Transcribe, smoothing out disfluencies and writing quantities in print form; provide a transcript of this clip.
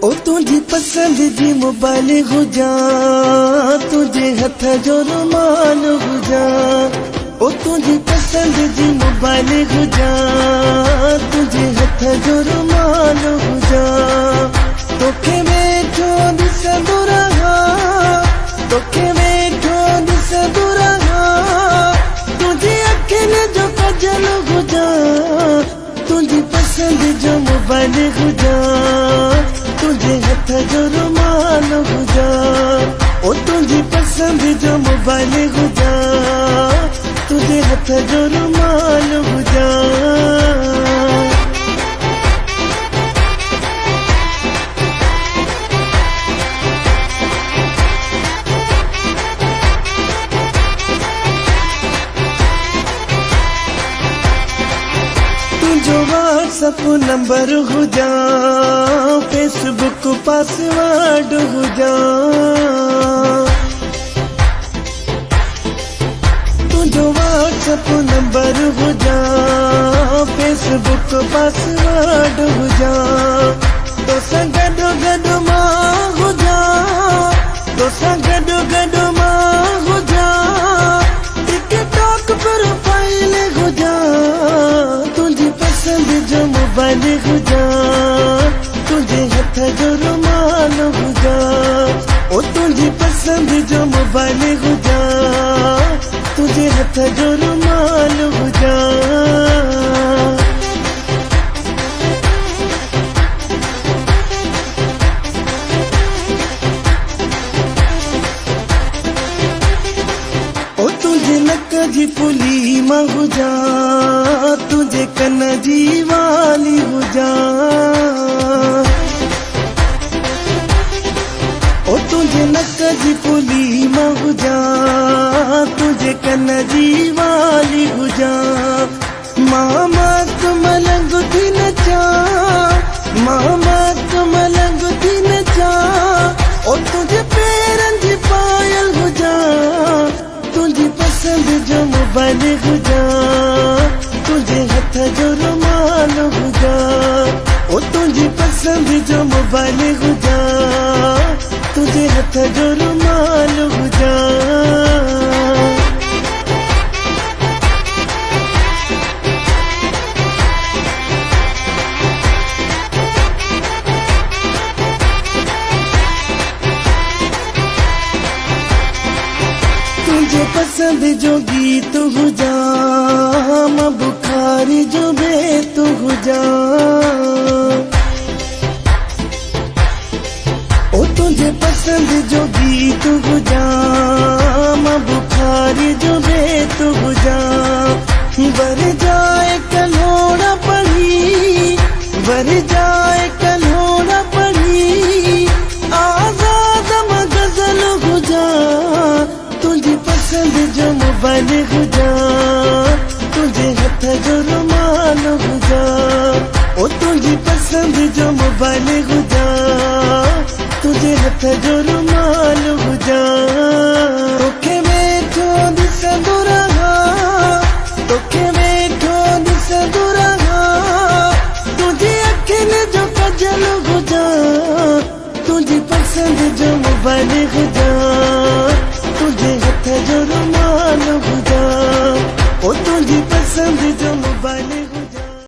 ओ तुझी पसंद जी मोबाइल हुजा, तुझे हथ जो रुमाल हुजा। ओ तुझी पसंद जी मोबाइल हुजा, तुझे हथ जो रुमाल हुजा। तोखे वेठो ॾिसंदो रहा, तोखे वेठो ॾिसंदो रहा। तुझी अखियुनि जो कजल हुजा, तुझी पसंद जो मोबाइल हुजा, तुझे हथ जो रुमाल हुजा। ओ तुझी पसंद जो मोबाइल हुजा, तुझे हथ जो रुमाल हुजा। तुझो व्हाट्सअप नंबर हुजा, फेसबुक पासवर्ड हुजा। तुझो व्हाट्सअप नंबर हुजा, फेसबुक पासवर्ड हुजा। तोसां गॾो गॾु मां हुजा, तोसां गॾो गॾु मां हुजा। टिकटॉक प्रोफाइल हुजा, तुझी पसंद जो मोबाइल हुजा, तुझे हथ जो रुमाल हुजा। ओ तुझी पसंद जो मोबाइल हुजा, तुझे हथ जो रुमाल हुजा। ओ तुझे नक जी फुली मां हुजा, तुझे कन जी वाली हुजा। ओ तुझे नक जी फुली मां हुजा, तुझे कन जी वाली हुजा। मां मस्त मलंग थी नचा, मां मस्त मलंग थी नचा। ओ तुझे पेरनि जी पायल हुजा, तुझी पसंद जो मोबाइल हुजा, तुझे हथ जो रुमाल हुजा। ओ तुझी पसंद जो मोबाइल हुजा, तुझे हथ जो रुमाल हुजा। तुझे पसंद जो गीत हुजा, मां बुखारी जो बेत हुजा। ओ तुझे पसंद जो गीत हुजा, मां बुखारी जो बेत हुजा। वर जाए कल्होड़ा पढ़ी, वर जाए कल्होड़ा पढ़ी। आजाद मां गजल हुजा, तुझी पसंद जो मोबाइल हुजा, तुझे हथ जो रुमाल हुजा। ओ तुझी पसंद जो मोबाइल हुजा, तुझे हथ जो रुमाल हुजा। तोखे वेठो ॾिसंदो रहा, तोखे वेठो ॾिसंदो रहा। तुझी अखियुनि जो कजल हुजा, तुझी पसंद जो मोबाइल हुजा, तुझे हथ जो रुमाल हुजा। ओ तुझी पसंद जो मोबाइल